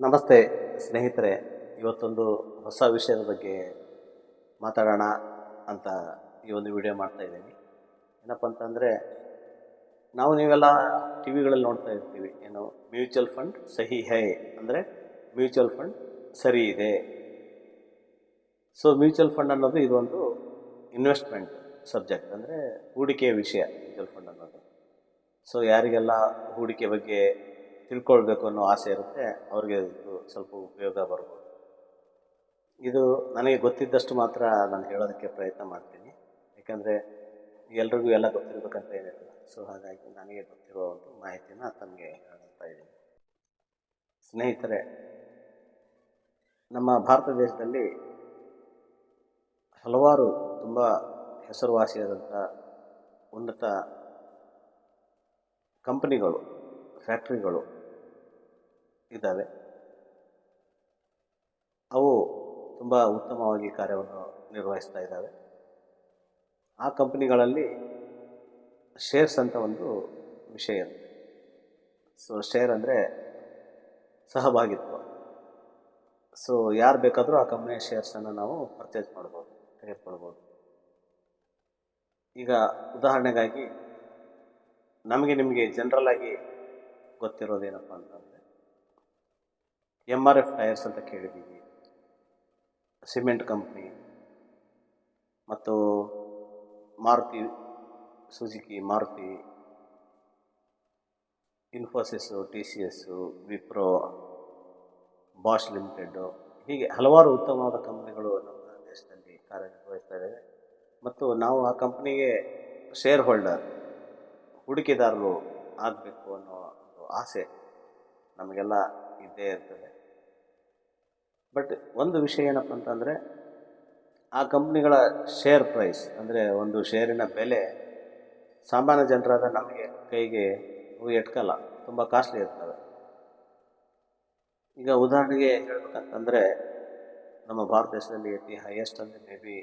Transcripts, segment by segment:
ನಮಸ್ತೆ ಸ್ನೇಹಿತರೆ, ಇವತ್ತೊಂದು ಹೊಸ ವಿಷಯದ ಬಗ್ಗೆ ಮಾತಾಡೋಣ ಅಂತ ಈ ಒಂದು ವಿಡಿಯೋ ಮಾಡ್ತಾ ಇದ್ದೀನಿ. ಏನಪ್ಪ ಅಂತಂದರೆ, ನೀವೆಲ್ಲ ಟಿ ವಿಗಳಲ್ಲಿ ನೋಡ್ತಾ ಇರ್ತೀವಿ, ಏನು ಮ್ಯೂಚುವಲ್ ಫಂಡ್ ಸಹಿ ಹೈ ಅಂದರೆ ಮ್ಯೂಚುವಲ್ ಫಂಡ್ ಸರಿ ಇದೆ. ಸೊ ಮ್ಯೂಚುವಲ್ ಫಂಡ್ ಅನ್ನೋದು ಇದೊಂದು ಇನ್ವೆಸ್ಟ್ಮೆಂಟ್ ಸಬ್ಜೆಕ್ಟ್, ಅಂದರೆ ಹೂಡಿಕೆಯ ವಿಷಯ ಮ್ಯೂಚುವಲ್ ಫಂಡ್ ಅನ್ನೋದು. ಸೊ ಯಾರಿಗೆಲ್ಲ ಹೂಡಿಕೆ ಬಗ್ಗೆ ತಿಳ್ಕೊಳ್ಬೇಕು ಅನ್ನೋ ಆಸೆ ಇರುತ್ತೆ, ಅವ್ರಿಗೆ ಇದು ಸ್ವಲ್ಪ ಉಪಯೋಗ ಬರ್ಬೋದು. ಇದು ನನಗೆ ಗೊತ್ತಿದ್ದಷ್ಟು ಮಾತ್ರ ನಾನು ಹೇಳೋದಕ್ಕೆ ಪ್ರಯತ್ನ ಮಾಡ್ತೀನಿ, ಯಾಕಂದರೆ ಎಲ್ರಿಗೂ ಎಲ್ಲ ಗೊತ್ತಿರಬೇಕಂತ ಏನಿರಲ್ಲ. ಸೊ ಹಾಗಾಗಿ ನನಗೆ ಗೊತ್ತಿರೋ ಒಂದು ಮಾಹಿತಿನ ತಮಗೆ ಹೇಳ್ತಾ ಇದ್ದೀನಿ. ಸ್ನೇಹಿತರೆ, ನಮ್ಮ ಭಾರತ ದೇಶದಲ್ಲಿ ಹಲವಾರು ತುಂಬ ಹೆಸರುವಾಸಿಯಾದಂಥ ಉನ್ನತ ಕಂಪನಿಗಳು, ಫ್ಯಾಕ್ಟ್ರಿಗಳು ಇದ್ದಾವೆ. ಅವು ತುಂಬ ಉತ್ತಮವಾಗಿ ಕಾರ್ಯವನ್ನು ನಿರ್ವಹಿಸ್ತಾ ಇದ್ದಾವೆ. ಆ ಕಂಪನಿಗಳಲ್ಲಿ ಶೇರ್ಸ್ ಅಂತ ಒಂದು ವಿಷಯ ಇರುತ್ತೆ. ಸೊ ಶೇರ್ ಅಂದರೆ ಸಹಭಾಗಿತ್ವ. ಸೊ ಯಾರು ಬೇಕಾದರೂ ಆ ಕಂಪ್ನಿಯ ಶೇರ್ಸನ್ನು ನಾವು ಪರ್ಚೇಸ್ ಮಾಡ್ಬೋದು, ತೆಗೆದುಕೊಳ್ಬೋದು. ಈಗ ಉದಾಹರಣೆಗಾಗಿ ನಿಮಗೆ ಜನರಲ್ ಆಗಿ ಗೊತ್ತಿರೋದೇನಪ್ಪ ಅಂತಂದರೆ, MRF ಟೈರ್ಸ್ ಅಂತ ಕೇಳಿದ್ದೀವಿ, ಸಿಮೆಂಟ್ ಕಂಪ್ನಿ, ಮತ್ತು Maruti Suzuki, Maruti, Infosys, TCS, Wipro, Bosch limited, ಹೀಗೆ ಹಲವಾರು ಉತ್ತಮವಾದ ಕಂಪ್ನಿಗಳು ನಮ್ಮ ದೇಶದಲ್ಲಿ ಕಾರ್ಯನಿರ್ವಹಿಸ್ತಾ ಇದ್ದಾವೆ. ಮತ್ತು ನಾವು ಆ ಕಂಪ್ನಿಗೆ ಶೇರ್ ಹೋಲ್ಡರ್, ಹೂಡಿಕೆದಾರರು ಆಗಬೇಕು ಅನ್ನೋ ಒಂದು ಆಸೆ ನಮಗೆಲ್ಲ ಇದ್ದೇ ಇರ್ತದೆ. ಬಟ್ ಒಂದು ವಿಷಯ ಏನಪ್ಪ ಅಂತಂದರೆ, ಆ ಕಂಪ್ನಿಗಳ ಶೇರ್ ಪ್ರೈಸ್, ಅಂದರೆ ಒಂದು ಶೇರಿನ ಬೆಲೆ ಸಾಮಾನ್ಯ ಜನರಾದ ನಮಗೆ ಕೈಗೆ ಎಟ್ಕಲ್ಲ, ತುಂಬ ಕಾಸ್ಟ್ಲಿ ಇರ್ತವೆ. ಈಗ ಉದಾಹರಣೆಗೆ ಹೇಳ್ಬೇಕಂತಂದರೆ, ನಮ್ಮ ಭಾರತ ದೇಶದಲ್ಲಿ ಅತಿ ಹೈಯೆಸ್ಟ್ ಅಂದರೆ ಮೇ ಬಿ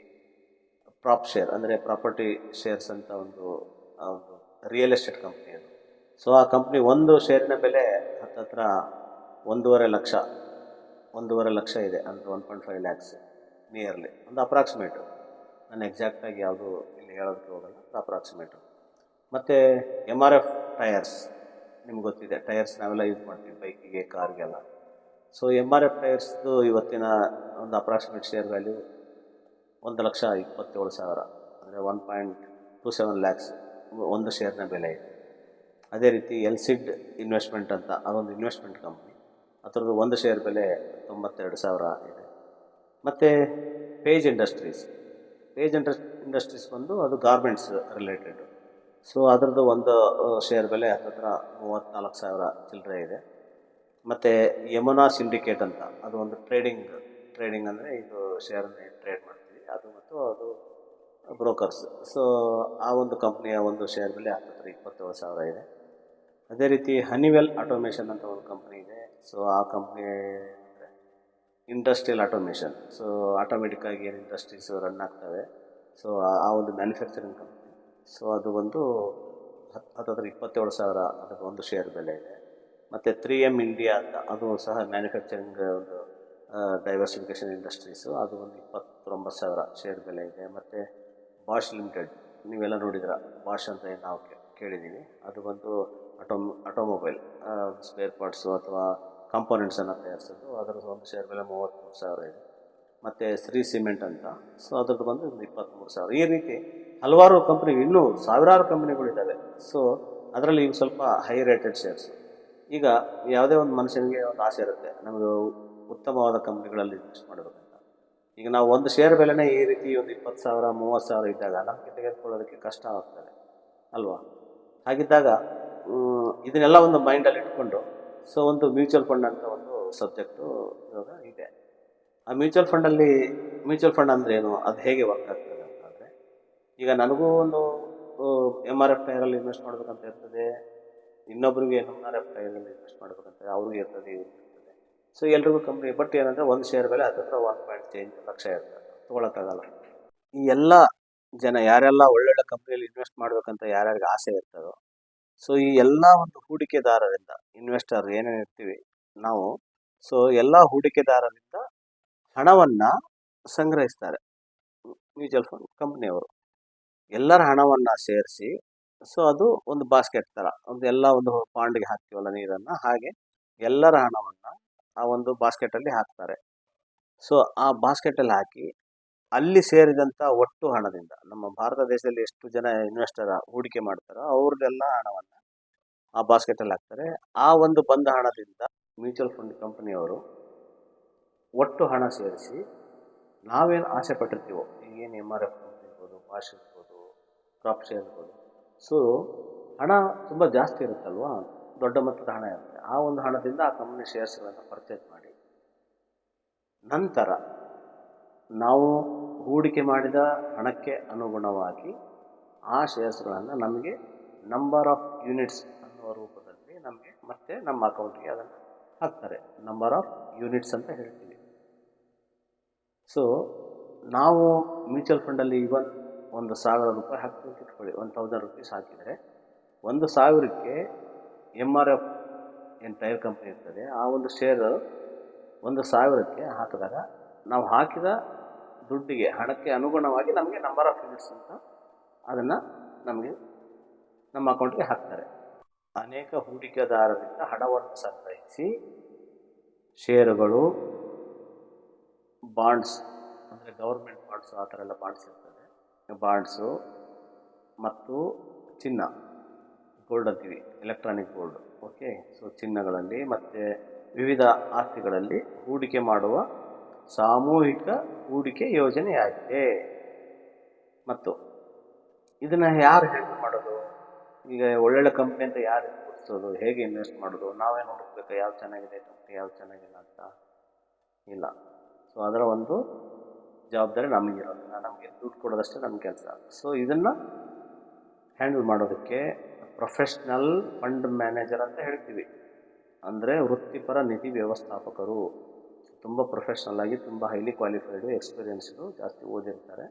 ಪ್ರಾಪ್ ಶೇರ್, ಅಂದರೆ ಪ್ರಾಪರ್ಟಿ ಶೇರ್ಸ್ ಅಂತ ಒಂದು ರಿಯಲ್ ಎಸ್ಟೇಟ್ ಕಂಪ್ನಿ ಅದು. ಸೊ ಆ ಕಂಪ್ನಿ ಒಂದು ಶೇರಿನ ಬೆಲೆ ಹತ್ತತ್ರ 1.5 ಲಕ್ಷ ಇದೆ, ಅಂದರೆ 1.5 lakhs ನಿಯರ್ಲಿ, ಒಂದು ಅಪ್ರಾಕ್ಸಿಮೇಟು. ನಾನು ಎಕ್ಸಾಕ್ಟಾಗಿ ಯಾವುದು ಇಲ್ಲಿ ಹೇಳೋದಕ್ಕೆ ಹೋಗಲ್ಲ, ಅಪ್ರಾಕ್ಸಿಮೇಟು. ಮತ್ತು MRF ಟೈರ್ಸ್, ನಿಮ್ಗೆ ಗೊತ್ತಿದೆ, ಟೈರ್ಸ್ ನಾವೆಲ್ಲ ಯೂಸ್ ಮಾಡ್ತೀವಿ ಬೈಕಿಗೆ, ಕಾರ್ಗೆಲ್ಲ. ಸೊ MRF ಟೈರ್ಸ್ದು ಇವತ್ತಿನ ಒಂದು ಅಪ್ರಾಕ್ಸಿಮೇಟ್ ಶೇರ್ ವ್ಯಾಲ್ಯೂ 1,27,000, ಅಂದರೆ 1.27 lakhs ಒಂದು ಶೇರ್ನ ಬೆಲೆ ಇದೆ. ಅದೇ ರೀತಿ LSID ಇನ್ವೆಸ್ಟ್ಮೆಂಟ್ ಅಂತ, ಅದೊಂದು ಇನ್ವೆಸ್ಟ್ಮೆಂಟ್ ಕಂಪ್ನಿ, ಅದರದ್ದು ಒಂದು ಶೇರ್ ಬೆಲೆ 92,000 ಇದೆ. ಮತ್ತು ಪೇಜ್ ಇಂಡಸ್ಟ್ರೀಸ್ ಬಂದು ಅದು ಗಾರ್ಮೆಂಟ್ಸ್ ರಿಲೇಟೆಡ್. ಸೊ ಅದರದ್ದು ಒಂದು ಶೇರ್ ಬೆಲೆ ಹತ್ತತ್ರ 34,000 ಚಿಲ್ಲರೆ ಇದೆ. ಮತ್ತು ಯಮುನಾ ಸಿಂಡಿಕೇಟ್ ಅಂತ, ಅದು ಒಂದು ಟ್ರೇಡಿಂಗ್ ಅಂದರೆ ಇದು ಶೇರನ್ನೇ ಟ್ರೇಡ್ ಮಾಡ್ತೀವಿ, ಅದು ಮತ್ತು ಅದು ಬ್ರೋಕರ್ಸ್. ಸೊ ಆ ಒಂದು ಕಂಪ್ನಿಯ ಒಂದು ಶೇರ್ ಬೆಲೆ ಹತ್ತತ್ರ 27,000 ಇದೆ. ಅದೇ ರೀತಿ ಹನಿವೆಲ್ ಆಟೋಮೇಷನ್ ಅಂತ ಒಂದು ಕಂಪ್ನಿ ಇದೆ. ಸೊ ಆ ಕಂಪ್ನಿ ಅಂದರೆ ಇಂಡಸ್ಟ್ರಿಯಲ್ ಆಟೋಮೇಷನ್, ಸೊ ಆಟೋಮೆಟಿಕ್ಕಾಗಿ ಏನು ಇಂಡಸ್ಟ್ರೀಸ್ ರನ್ ಆಗ್ತವೆ, ಸೊ ಆ ಒಂದು ಮ್ಯಾನುಫ್ಯಾಕ್ಚರಿಂಗ್ ಕಂಪ್ನಿ. ಸೊ ಅದು ಒಂದು ಹತ್ತತ್ರ 27,000 ಅದಕ್ಕೆ ಒಂದು ಶೇರ್ ಬೆಲೆ ಇದೆ. ಮತ್ತು 3M ಇಂಡಿಯಾ ಅಂತ, ಅದು ಸಹ ಮ್ಯಾನುಫ್ಯಾಕ್ಚರಿಂಗ್ ಒಂದು ಡೈವರ್ಸಿಫಿಕೇಷನ್ ಇಂಡಸ್ಟ್ರೀಸು, ಅದು ಒಂದು 29,000 ಶೇರ್ ಬೆಲೆ ಇದೆ. ಮತ್ತು ಬಾಷ್ ಲಿಮಿಟೆಡ್, ನೀವೆಲ್ಲ ನೋಡಿದ್ರ, ಬಾಷ್ ಅಂತ ಏನು ನಾವು ಕೇಳಿದ್ದೀವಿ, ಅದು ಬಂದು ಆಟೋಮೊಬೈಲ್ ಸ್ಪೇರ್ ಪಾರ್ಟ್ಸು ಅಥವಾ ಕಾಂಪೋನೆಂಟ್ಸನ್ನು ತಯಾರಿಸೋದು, ಅದರದ್ದು ಒಂದು ಶೇರ್ ಬೆಲೆ 33,000 ಇದೆ. ಮತ್ತು ಶ್ರೀ ಸಿಮೆಂಟ್ ಅಂತ, ಸೊ ಅದರದ್ದು ಬಂದು 23,000. ಈ ರೀತಿ ಹಲವಾರು ಕಂಪ್ನಿ, ಇನ್ನೂ ಸಾವಿರಾರು ಕಂಪ್ನಿಗಳಿದ್ದಾವೆ. ಸೊ ಅದರಲ್ಲಿ ಇವು ಸ್ವಲ್ಪ ಹೈ ರೇಟೆಡ್ ಶೇರ್ಸು. ಈಗ ಯಾವುದೇ ಒಂದು ಮನುಷ್ಯನಿಗೆ ಒಂದು ಆಸೆ ಇರುತ್ತೆ, ನಮಗೆ ಉತ್ತಮವಾದ ಕಂಪ್ನಿಗಳಲ್ಲಿ ಇನ್ವೆಸ್ಟ್ ಮಾಡಬೇಕಂತ. ಈಗ ನಾವು ಒಂದು ಶೇರ್ ಬೆಲೆನೇ ಈ ರೀತಿ ಒಂದು 20,000 30,000 ಇದ್ದಾಗ ನಮಗೆ ತೆಗೆದುಕೊಳ್ಳೋದಕ್ಕೆ ಕಷ್ಟ ಆಗ್ತದೆ ಅಲ್ವಾ? ಹಾಗಿದ್ದಾಗ ಇದನ್ನೆಲ್ಲ ಒಂದು ಮೈಂಡಲ್ಲಿ ಇಟ್ಕೊಂಡು, ಸೊ ಒಂದು ಮ್ಯೂಚುವಲ್ ಫಂಡ್ ಅಂತ ಒಂದು ಸಬ್ಜೆಕ್ಟು ಇವಾಗ ಇದೆ. ಆ ಮ್ಯೂಚುವಲ್ ಫಂಡ್ ಅಂದರೆ ಏನು, ಅದು ಹೇಗೆ ವರ್ಕ್ ಆಗ್ತದೆ ಅಂತಂದರೆ, ಈಗ ನನಗೂ ಒಂದು MRF ಟೈರಲ್ಲಿ ಇನ್ವೆಸ್ಟ್ ಮಾಡಬೇಕಂತ ಇರ್ತದೆ, ಇನ್ನೊಬ್ರಿಗೆ MRF ಟೈರಲ್ಲಿ ಇನ್ವೆಸ್ಟ್ ಮಾಡಬೇಕಂತ ಅವ್ರಿಗೆ ಇರ್ತದೆ, ಇವ್ರಿಗೆ ಇರ್ತದೆ. ಸೊ ಎಲ್ರಿಗೂ ಕಂಪ್ನಿ, ಬಟ್ ಏನಂದರೆ ಒಂದು ಶೇರ್ ಬೆಲೆ ಹತ್ತತ್ರ 1.1 ಲಕ್ಷ ಇರ್ತದೆ, ತೊಗೊಳಕ್ಕಾಗಲ್ಲ. ಈ ಎಲ್ಲ ಜನ ಯಾರೆಲ್ಲ ಒಳ್ಳೊಳ್ಳೆ ಕಂಪ್ನಿಯಲ್ಲಿ ಇನ್ವೆಸ್ಟ್ ಮಾಡಬೇಕಂತ ಯಾರ್ಯಾರಿಗೆ ಆಸೆ ಇರ್ತದೋ, ಸೊ ಈ ಎಲ್ಲ ಒಂದು ಹೂಡಿಕೆದಾರರಿಂದ, ಇನ್ವೆಸ್ಟರ್ ಏನೇನು ಇರ್ತೀವಿ ನಾವು, ಸೊ ಎಲ್ಲ ಹೂಡಿಕೆದಾರರಿಂದ ಹಣವನ್ನು ಸಂಗ್ರಹಿಸ್ತಾರೆ ಮ್ಯೂಚುವಲ್ ಫಂಡ್ ಕಂಪ್ನಿಯವರು. ಎಲ್ಲರ ಹಣವನ್ನು ಸೇರಿಸಿ, ಸೊ ಅದು ಒಂದು ಬಾಸ್ಕೆಟ್ ಥರ, ಒಂದು ಪಾಂಡ್ಗೆ ಹಾಕ್ತೀವಲ್ಲ ನೀರನ್ನು, ಹಾಗೆ ಎಲ್ಲರ ಹಣವನ್ನು ಆ ಒಂದು ಬಾಸ್ಕೆಟಲ್ಲಿ ಹಾಕ್ತಾರೆ. ಸೊ ಆ ಬಾಸ್ಕೆಟಲ್ಲಿ ಹಾಕಿ ಅಲ್ಲಿ ಸೇರಿದಂಥ ಒಟ್ಟು ಹಣದಿಂದ, ನಮ್ಮ ಭಾರತ ದೇಶದಲ್ಲಿ ಎಷ್ಟು ಜನ ಇನ್ವೆಸ್ಟರ್ ಹೂಡಿಕೆ ಮಾಡ್ತಾರೋ ಅವ್ರದ್ದೆಲ್ಲ ಹಣವನ್ನು ಆ ಬಾಸ್ಕೆಟಲ್ಲಿ ಹಾಕ್ತಾರೆ. ಆ ಒಂದು ಬಂದ ಹಣದಿಂದ ಮ್ಯೂಚುವಲ್ ಫಂಡ್ ಕಂಪನಿಯವರು ಒಟ್ಟು ಹಣ ಸೇರಿಸಿ ನಾವೇನು ಆಸೆ ಪಟ್ಟಿರ್ತೀವೋ, ಈಗೇನು MRF ಇರ್ಬೋದು, ಭಾಷ್ ಇರ್ಬೋದು, ಕ್ರಾಪ್ ಶೇರ್ ಇರ್ಬೋದು, ಸೊ ಹಣ ತುಂಬ ಜಾಸ್ತಿ ಇರುತ್ತಲ್ವ, ದೊಡ್ಡ ಮೊತ್ತದ ಹಣ ಇರುತ್ತೆ. ಆ ಒಂದು ಹಣದಿಂದ ಆ ಕಂಪ್ನಿ ಶೇರ್ಸ್ಗಳನ್ನು ಪರ್ಚೇಸ್ ಮಾಡಿ, ನಂತರ ನಾವು ಹೂಡಿಕೆ ಮಾಡಿದ ಹಣಕ್ಕೆ ಅನುಗುಣವಾಗಿ ಆ ಶೇರ್ಸ್ಗಳನ್ನು ನಮಗೆ ನಂಬರ್ ಆಫ್ ಯೂನಿಟ್ಸ್ ಅನ್ನುವ ರೂಪದಲ್ಲಿ ನಮಗೆ ಮತ್ತೆ ನಮ್ಮ ಅಕೌಂಟ್ಗೆ ಅದನ್ನು ಹಾಕ್ತಾರೆ. ನಂಬರ್ ಆಫ್ ಯೂನಿಟ್ಸ್ ಅಂತ ಹೇಳ್ತೀವಿ. ಸೊ ನಾವು ಮ್ಯೂಚುವಲ್ ಫಂಡಲ್ಲಿ ಇವನ್ 1,000 ರೂಪಾಯಿ ಹಾಕ್ತೀವಿ ಅಂತ ಇಟ್ಕೊಳ್ಳಿ. 1,000 ರುಪೀಸ್ ಹಾಕಿದರೆ 1,000ಕ್ಕೆ MRF ಏನು ಟೈರ್ ಕಂಪ್ನಿ ಇರ್ತದೆ, ಆ ಒಂದು ಶೇರ್ 1,000ಕ್ಕೆ ಹಾಕಿದಾಗ ನಾವು ಹಾಕಿದ ದುಡ್ಡಿಗೆ, ಹಣಕ್ಕೆ ಅನುಗುಣವಾಗಿ ನಮಗೆ ನಂಬರ್ ಆಫ್ ಯೂನಿಟ್ಸ್ ಅಂತ ಅದನ್ನು ನಮಗೆ ನಮ್ಮ ಅಕೌಂಟ್ಗೆ ಹಾಕ್ತಾರೆ. ಅನೇಕ ಹೂಡಿಕೆದಾರರಿಂದ ಹಣವನ್ನು ಸಂಗ್ರಹಿಸಿ ಷೇರುಗಳು, ಬಾಂಡ್ಸ್ ಅಂದರೆ ಗೌರ್ಮೆಂಟ್ ಬಾಂಡ್ಸು, ಆ ಥರ ಎಲ್ಲ ಬಾಂಡ್ಸ್ ಇರ್ತದೆ, ಬಾಂಡ್ಸು ಮತ್ತು ಚಿನ್ನ, ಗೋಲ್ಡ್ ಅಂತೀವಿ, ಎಲೆಕ್ಟ್ರಾನಿಕ್ ಗೋಲ್ಡ್, ಓಕೆ. ಸೊ ಚಿನ್ನಗಳಲ್ಲಿ ಮತ್ತು ವಿವಿಧ ಆಸ್ತಿಗಳಲ್ಲಿ ಹೂಡಿಕೆ ಮಾಡುವ ಸಾಮೂಹಿಕ ಹೂಡಿಕೆ ಯೋಜನೆಯಾಗಿದೆ. ಮತ್ತು ಇದನ್ನು ಯಾರು ಹ್ಯಾಂಡಲ್ ಮಾಡೋದು? ಈಗ ಒಳ್ಳೊಳ್ಳೆ ಕಂಪ್ನಿ ಅಂತ ಯಾರು ಗುರುತಿಸೋದು, ಹೇಗೆ ಇನ್ವೆಸ್ಟ್ ಮಾಡೋದು? ನಾವೇ ನೋಡಬೇಕು ಯಾವ್ದು ಚೆನ್ನಾಗಿದೆ ಕಂಪ್ನಿ, ಯಾವ್ದು ಚೆನ್ನಾಗಿಲ್ಲ ಅಂತ? ಇಲ್ಲ. ಸೊ ಅದರ ಒಂದು ಜವಾಬ್ದಾರಿ ನಮಗಿರೋದಿಲ್ಲ, ನಮಗೆ ದುಡ್ಡು ಕೊಡೋದಷ್ಟೇ ನಮ್ಮ ಕೆಲಸ. ಸೊ ಇದನ್ನು ಹ್ಯಾಂಡಲ್ ಮಾಡೋದಕ್ಕೆ ಪ್ರೊಫೆಷ್ನಲ್ ಫಂಡ್ ಮ್ಯಾನೇಜರ್ ಅಂತ ಹೇಳ್ತೀವಿ, ಅಂದರೆ ವೃತ್ತಿಪರ ನಿಧಿ ವ್ಯವಸ್ಥಾಪಕರು. ತುಂಬ ಪ್ರೊಫೆಷ್ನಲ್ ಆಗಿ, ತುಂಬ ಹೈಲಿ ಕ್ವಾಲಿಫೈಡು, ಎಕ್ಸ್ಪೀರಿಯನ್ಸ್ಡು, ಜಾಸ್ತಿ ಓದಿರ್ತಾರೆ.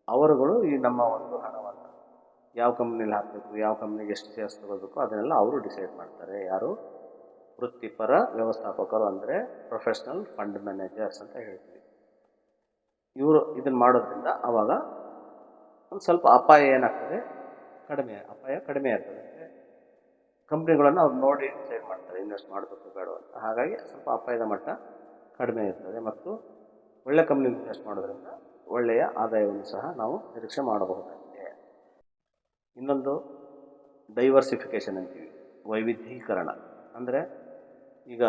ಅವರುಗಳು ಈ ನಮ್ಮ ಒಂದು ಹಣವನ್ನು ಯಾವ ಕಂಪ್ನಿಲಿ ಹಾಕಬೇಕು, ಯಾವ ಕಂಪ್ನಿಗೆ ಎಷ್ಟು ಶೇರ್ಸ್ ತಗೋಬೇಕು, ಅದನ್ನೆಲ್ಲ ಅವರು ಡಿಸೈಡ್ ಮಾಡ್ತಾರೆ. ಯಾರು? ವೃತ್ತಿಪರ ವ್ಯವಸ್ಥಾಪಕರು, ಅಂದರೆ ಪ್ರೊಫೆಷ್ನಲ್ ಫಂಡ್ ಮ್ಯಾನೇಜರ್ಸ್ ಅಂತ ಹೇಳ್ತೀವಿ. ಇವರು ಇದನ್ನು ಮಾಡೋದ್ರಿಂದ ಆವಾಗ ಒಂದು ಸ್ವಲ್ಪ ಅಪಾಯ ಏನಾಗ್ತದೆ, ಅಪಾಯ ಕಡಿಮೆ ಆಗ್ತದೆ. ಕಂಪ್ನಿಗಳನ್ನು ಅವ್ರು ನೋಡಿ ಡಿಸೈಡ್ ಮಾಡ್ತಾರೆ ಇನ್ವೆಸ್ಟ್ ಮಾಡಬೇಕು ಬೇಡ ಅಂತ. ಹಾಗಾಗಿ ಸ್ವಲ್ಪ ಅಪಾಯದ ಮಟ್ಟ ಕಡಿಮೆ ಇರ್ತದೆ. ಮತ್ತು ಒಳ್ಳೆ ಕಂಪ್ನಿ ಇನ್ವೆಸ್ಟ್ ಮಾಡೋದ್ರಿಂದ ಒಳ್ಳೆಯ ಆದಾಯವನ್ನು ಸಹ ನಾವು ನಿರೀಕ್ಷೆ ಮಾಡಬಹುದಾಗಿದೆ. ಇನ್ನೊಂದು ಡೈವರ್ಸಿಫಿಕೇಷನ್ ಅಂತೀವಿ, ವೈವಿಧ್ಯೀಕರಣ. ಅಂದರೆ ಈಗ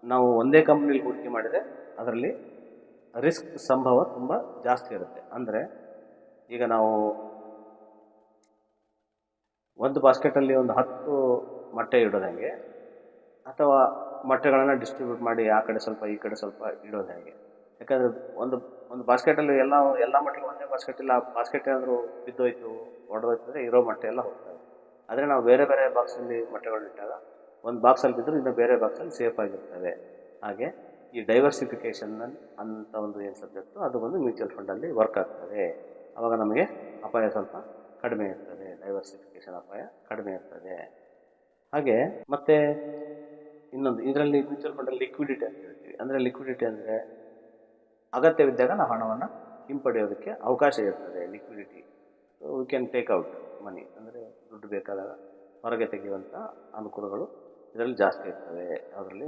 ನಾವು ಒಂದೇ ಕಂಪ್ನಿಲಿ ಹೂಡಿಕೆ ಮಾಡಿದರೆ ಅದರಲ್ಲಿ ರಿಸ್ಕ್ ಸಂಭವ ತುಂಬ ಜಾಸ್ತಿ ಇರುತ್ತೆ. ಅಂದರೆ ಈಗ ನಾವು ಒಂದು ಬಾಸ್ಕೆಟಲ್ಲಿ ಒಂದು 10 ಮೊಟ್ಟೆ ಇಡೋದು ಹೇಗೆ, ಅಥವಾ ಮೊಟ್ಟೆಗಳನ್ನು ಡಿಸ್ಟ್ರಿಬ್ಯೂಟ್ ಮಾಡಿ ಆ ಕಡೆ ಸ್ವಲ್ಪ ಈ ಕಡೆ ಸ್ವಲ್ಪ ಇಡೋದು ಹೇಗೆ? ಯಾಕಂದರೆ ಒಂದು ಬಾಸ್ಕೆಟಲ್ಲಿ ಎಲ್ಲ ಮೊಟ್ಟೆಗಳು ಒಂದೇ ಬಾಸ್ಕೆಟಲ್ಲಿ, ಆ ಬಾಸ್ಕೆಟ್ ಏನಾದರೂ ಬಿದ್ದೋಯ್ತು, ಒಡೆದೋಯ್ತಂದರೆ ಇರೋ ಮೊಟ್ಟೆ ಎಲ್ಲ ಹೋಗ್ತವೆ. ಆದರೆ ನಾವು ಬೇರೆ ಬೇರೆ ಬಾಕ್ಸಲ್ಲಿ ಮೊಟ್ಟೆಗಳನ್ನಿಟ್ಟಾಗ ಒಂದು ಬಾಕ್ಸಲ್ಲಿ ಬಿದ್ದರೂ ಇನ್ನು ಬೇರೆ ಬಾಕ್ಸಲ್ಲಿ ಸೇಫ್ ಆಗಿರ್ತವೆ. ಹಾಗೆ ಈ ಡೈವರ್ಸಿಫಿಕೇಷನ್ ಅಂತ ಒಂದು ಏನು ಸಬ್ಜೆಕ್ಟು, ಅದು ಒಂದು ಮ್ಯೂಚುವಲ್ ಫಂಡಲ್ಲಿ ವರ್ಕ್ ಆಗ್ತದೆ. ಆವಾಗ ನಮಗೆ ಅಪಾಯ ಸ್ವಲ್ಪ ಕಡಿಮೆ ಇರ್ತದೆ, ಡೈವರ್ಸಿಫಿಕೇಷನ್ ಅಪಾಯ ಕಡಿಮೆ ಇರ್ತದೆ. ಹಾಗೆ ಮತ್ತು ಇನ್ನೊಂದು, ಇದರಲ್ಲಿ ಮ್ಯೂಚುವಲ್ ಫಂಡಲ್ಲಿ ಲಿಕ್ವಿಡಿಟಿ ಅಂತ ಹೇಳ್ತೀವಿ. ಅಂದರೆ ಲಿಕ್ವಿಡಿಟಿ ಅಂದರೆ ಅಗತ್ಯವಿದ್ದಾಗ ನಾವು ಹಣವನ್ನು ಹಿಂಪಡೆಯೋದಕ್ಕೆ ಅವಕಾಶ ಇರ್ತದೆ. Liquidity, so we can take out money, ಅಂದರೆ ದುಡ್ಡು ಬೇಕಾದಾಗ ಹೊರಗೆ ತೆಗೆಯುವಂಥ ಅನುಕೂಲಗಳು ಇದರಲ್ಲಿ ಜಾಸ್ತಿ ಇರ್ತವೆ. ಅದರಲ್ಲಿ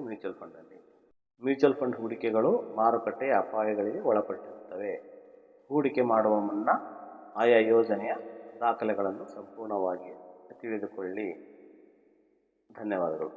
ಮ್ಯೂಚುವಲ್ ಫಂಡ್ ಹೂಡಿಕೆಗಳು ಮಾರುಕಟ್ಟೆಯ ಅಪಾಯಗಳಿಗೆ ಒಳಪಟ್ಟಿರುತ್ತವೆ. ಹೂಡಿಕೆ ಮಾಡುವ ಮುನ್ನ ಆಯಾ ಯೋಜನೆಯ ದಾಖಲೆಗಳನ್ನು ಸಂಪೂರ್ಣವಾಗಿ ತಿಳಿದುಕೊಳ್ಳಿ. ಧನ್ಯವಾದಗಳು.